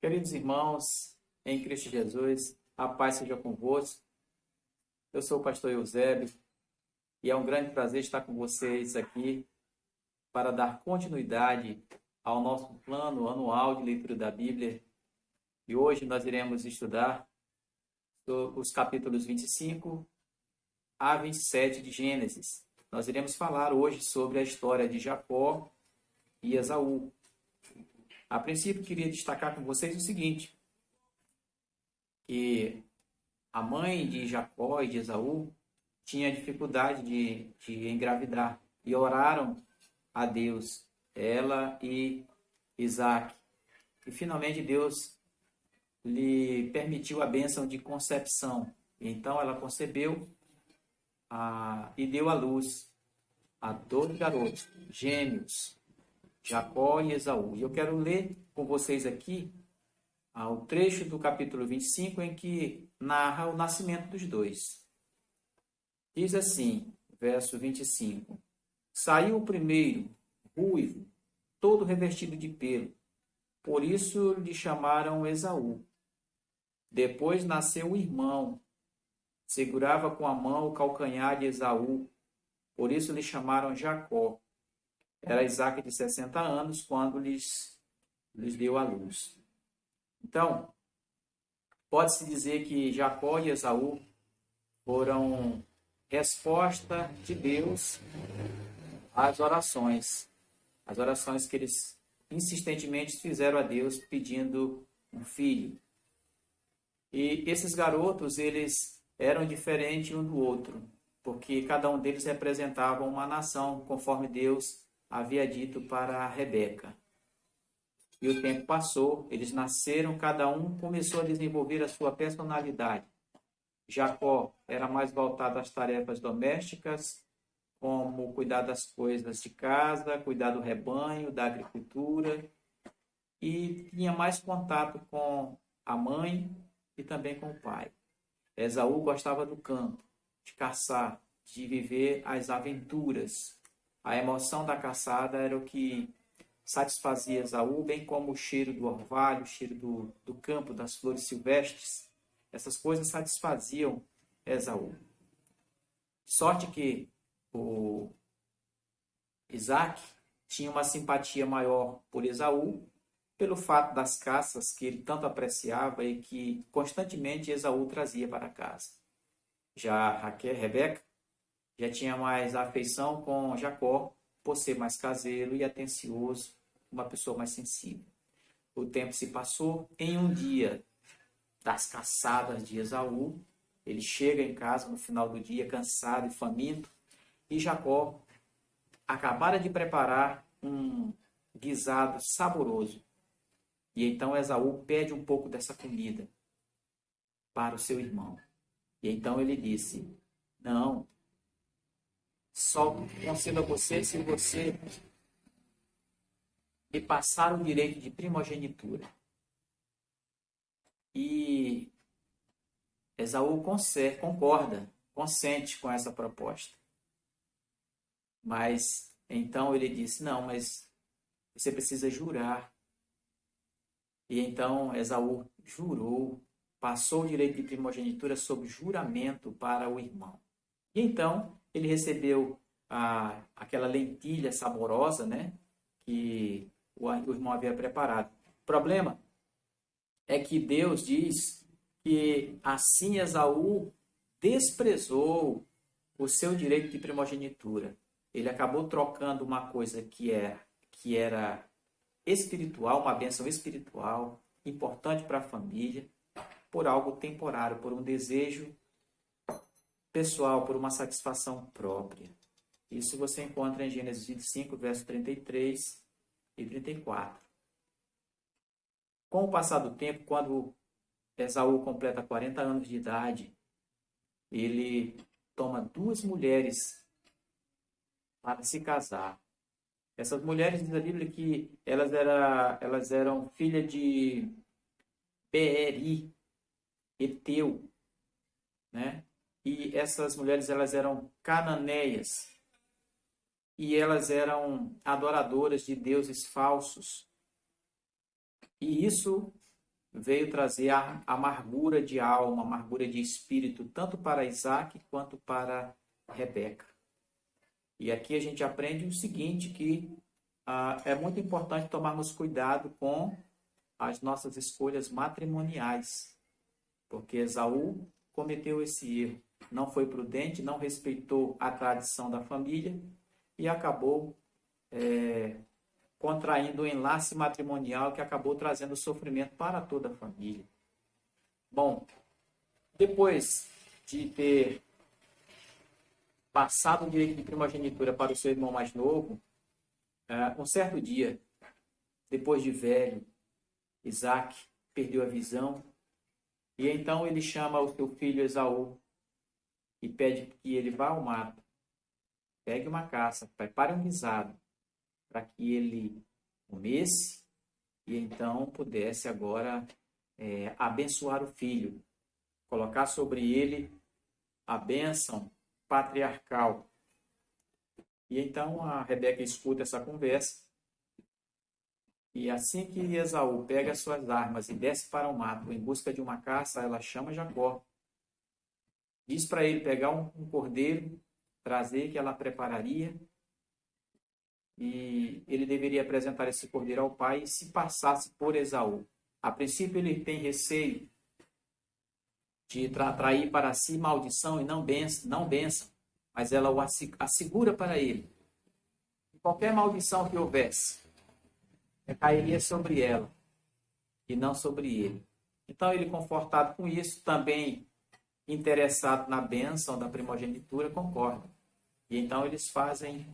Queridos irmãos, em Cristo Jesus, a paz seja convosco. Eu sou o pastor Eusébio e é um grande prazer estar com vocês aqui para dar continuidade ao nosso plano anual de leitura da Bíblia. E hoje nós iremos estudar os capítulos 25 a 27 de Gênesis. Nós iremos falar hoje sobre a história de Jacó e Esaú. A princípio, queria destacar com vocês o seguinte, que a mãe de Jacó e de Esaú tinha dificuldade de engravidar e oraram a Deus, ela e Isaac. E finalmente Deus lhe permitiu a bênção de concepção. Então ela concebeu e deu à luz a dois garotos, gêmeos, Jacó e Esaú. E eu quero ler com vocês aqui o trecho do capítulo 25 em que narra o nascimento dos dois. Diz assim, verso 25: Saiu o primeiro, ruivo, todo revestido de pelo, por isso lhe chamaram Esaú. Depois nasceu o irmão, segurava com a mão o calcanhar de Esaú, por isso lhe chamaram Jacó. Era Isaac de 60 anos quando lhes deu à luz. Então, pode-se dizer que Jacó e Esaú foram resposta de Deus às orações que eles insistentemente fizeram a Deus pedindo um filho. E esses garotos, eles eram diferentes um do outro, porque cada um deles representava uma nação, conforme Deus havia dito para Rebeca. E o tempo passou, eles nasceram, cada um começou a desenvolver a sua personalidade. Jacó era mais voltado às tarefas domésticas, como cuidar das coisas de casa, cuidar do rebanho, da agricultura, e tinha mais contato com a mãe e também com o pai. Esaú gostava do campo, de caçar, de viver as aventuras. A emoção da caçada era o que satisfazia Esaú, bem como o cheiro do orvalho, o cheiro do campo, das flores silvestres. Essas coisas satisfaziam Esaú. Sorte que o Isaac tinha uma simpatia maior por Esaú, pelo fato das caças que ele tanto apreciava e que constantemente Esaú trazia para casa. Já Rebeca já tinha mais afeição com Jacó, por ser mais caseiro e atencioso, uma pessoa mais sensível. O tempo se passou. Em um dia das caçadas de Esaú, ele chega em casa no final do dia, cansado e faminto, e Jacó acabara de preparar um guisado saboroso. E então Esaú pede um pouco dessa comida para o seu irmão. E então ele disse: não, só concedo a você se você me passar o direito de primogenitura. E Esaú concorda, consente com essa proposta. Mas então ele disse: não, mas você precisa jurar. E então Esaú jurou, passou o direito de primogenitura sob juramento para o irmão. E então ele recebeu aquela lentilha saborosa, né, que o irmão havia preparado. O problema é que Deus diz que assim Esaú desprezou o seu direito de primogenitura. Ele acabou trocando uma coisa que era espiritual, uma bênção espiritual, importante para a família, por algo temporário, por um desejo pessoal, por uma satisfação própria. Isso você encontra em Gênesis 25, versos 33 e 34. Com o passar do tempo, quando Esaú completa 40 anos de idade, ele toma duas mulheres para se casar. Essas mulheres, diz a Bíblia que elas eram filhas de Beeri, Eteu, né? E essas mulheres, elas eram cananeias, e elas eram adoradoras de deuses falsos. E isso veio trazer a amargura de alma, amargura de espírito, tanto para Isaac quanto para Rebeca. E aqui a gente aprende o seguinte, que é muito importante tomarmos cuidado com as nossas escolhas matrimoniais, porque Esaú cometeu esse erro, não foi prudente, não respeitou a tradição da família e acabou contraindo um enlace matrimonial que acabou trazendo sofrimento para toda a família. Bom, depois de ter passado o direito de primogenitura para o seu irmão mais novo, um certo dia, depois de velho, Isaac perdeu a visão e então ele chama o seu filho Esaú e pede que ele vá ao mato, pegue uma caça, prepare um guisado para que ele comesse e então pudesse agora abençoar o filho, colocar sobre ele a bênção patriarcal. E então a Rebeca escuta essa conversa e assim que Esaú pega as suas armas e desce para o mato em busca de uma caça, ela chama Jacó. Diz para ele pegar um cordeiro, trazer, que ela prepararia, e ele deveria apresentar esse cordeiro ao pai e se passasse por Esaú. A princípio ele tem receio de atrair para si maldição e não bênção, mas ela o assegura para ele. Qualquer maldição que houvesse, cairia sobre ela e não sobre ele. Então ele, confortado com isso, também interessado na bênção da primogenitura, concorda. E então eles fazem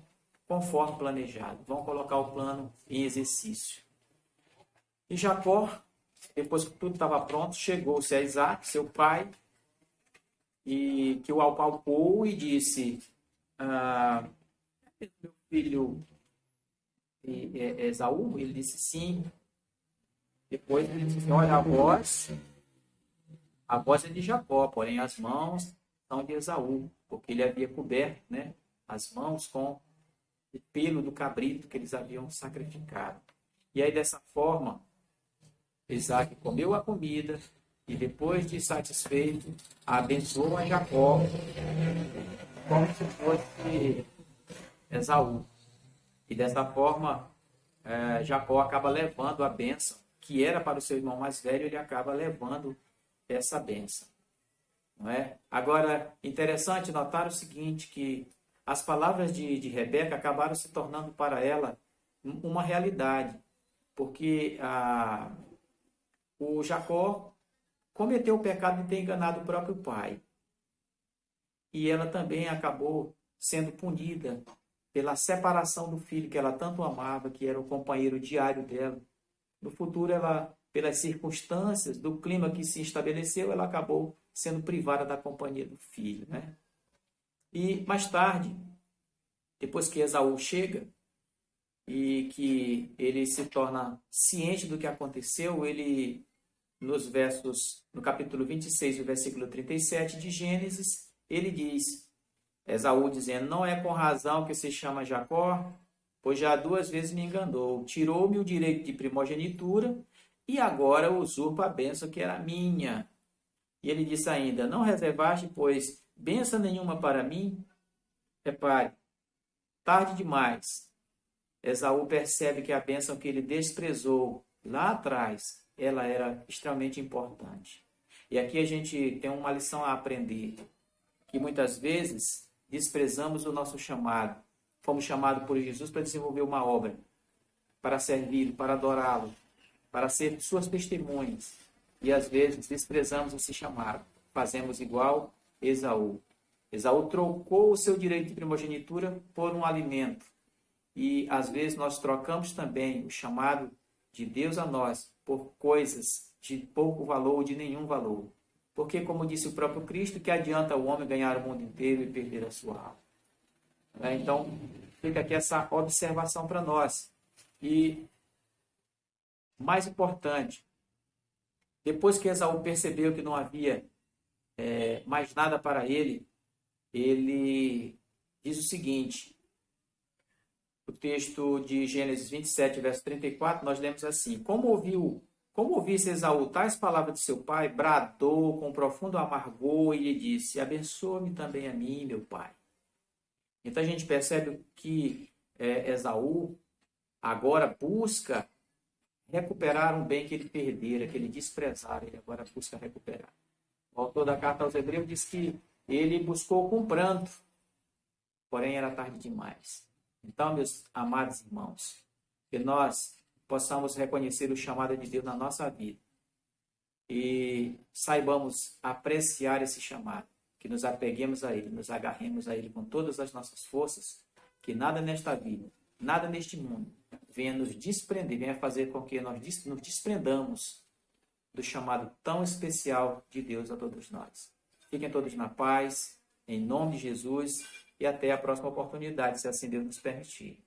conforme planejado, vão colocar o plano em exercício. E Jacó, depois que tudo estava pronto, chegou-se a Isaac, seu pai, e que o apalpou e disse: meu filho Esaú? Ele disse sim. Depois ele disse: olha, a voz é de Jacó, porém as mãos são de Esaú, porque ele havia coberto, né, as mãos com o pelo do cabrito que eles haviam sacrificado. E aí, dessa forma, Isaac comeu a comida e, depois de satisfeito, abençoou a Jacó como se fosse Esaú. E dessa forma, Jacó acaba levando a bênção, que era para o seu irmão mais velho, ele acaba levando essa bênção. Não é? Agora, interessante notar o seguinte, que as palavras de Rebeca acabaram se tornando para ela uma realidade, porque o Jacó cometeu o pecado de ter enganado o próprio pai. E ela também acabou sendo punida pela separação do filho que ela tanto amava, que era o companheiro diário dela. No futuro, ela, pelas circunstâncias do clima que se estabeleceu, ela acabou sendo privada da companhia do filho, né? E mais tarde, depois que Esaú chega e que ele se torna ciente do que aconteceu, ele, no capítulo 26, o versículo 37 de Gênesis, ele diz, Esaú dizendo: não é com razão que se chama Jacó, pois já 2 vezes me enganou, tirou-me o direito de primogenitura e agora usurpa a bênção que era minha. E ele disse ainda: não reservaste, pois, bênção nenhuma para mim? Repare, tarde demais. Esaú percebe que a bênção que ele desprezou lá atrás, ela era extremamente importante. E aqui a gente tem uma lição a aprender, que muitas vezes desprezamos o nosso chamado. Fomos chamados por Jesus para desenvolver uma obra, para servi-lo, para adorá-lo, para ser suas testemunhas. E às vezes desprezamos esse chamado. Fazemos igual Esaú. Esaú trocou o seu direito de primogenitura por um alimento. E às vezes nós trocamos também o chamado de Deus a nós por coisas de pouco valor ou de nenhum valor. Porque, como disse o próprio Cristo, que adianta o homem ganhar o mundo inteiro e perder a sua alma? Então, fica aqui essa observação para nós. E, mais importante, depois que Esaú percebeu que não havia mais nada para ele, ele diz o seguinte, o texto de Gênesis 27, verso 34, nós lemos assim: como Como ouvisse Esaú tais palavras de seu pai, bradou com profundo amargor e lhe disse: abençoa-me também a mim, meu pai. Então a gente percebe que Esaú agora busca recuperar um bem que ele perdera, que ele desprezara, ele agora busca recuperar. O autor da carta aos Hebreus diz que ele buscou com pranto, porém era tarde demais. Então, meus amados irmãos, que nós possamos reconhecer o chamado de Deus na nossa vida e saibamos apreciar esse chamado, que nos apeguemos a Ele, nos agarremos a Ele com todas as nossas forças, que nada nesta vida, nada neste mundo venha nos desprender, venha fazer com que nós nos desprendamos do chamado tão especial de Deus a todos nós. Fiquem todos na paz, em nome de Jesus, e até a próxima oportunidade, se assim Deus nos permitir.